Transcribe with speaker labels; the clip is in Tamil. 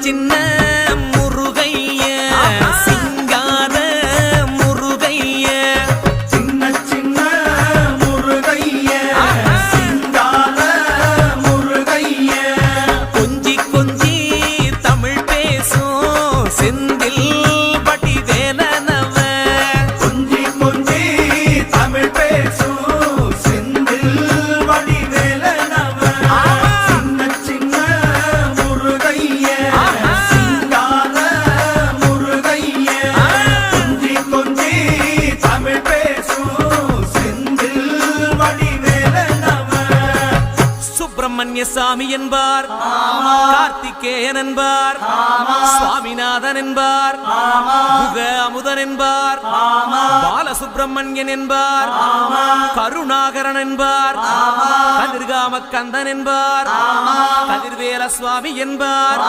Speaker 1: சின்ன முருகைய சிங்கார முருகைய
Speaker 2: சின்ன முருகைய சிங்கார முருகைய
Speaker 1: கொஞ்சி கொஞ்சி தமிழ் பேசும் செந்தில் வடிவேலனவ
Speaker 2: கொஞ்சி கொஞ்சி தமிழ் பேசும் செந்தில் வடிவேலனவ சின்ன முருகைய சிங்கார முருகைய கொஞ்சி கொஞ்சி தமிழ் பேசும் செந்தில் வடிவேலனவ
Speaker 1: சுப்பிரமணிய சாமி என்பார், கார்த்திகேயன் என்பார், சுவாமிநாதன் என்பார், முக அமுதன் என்பார், பாலசுப்பிரமணியன் என்பார், கருணாகரன் என்பார், கதிர்காம கந்தன் என்பார், கதிர்வேல சுவாமி என்பார்.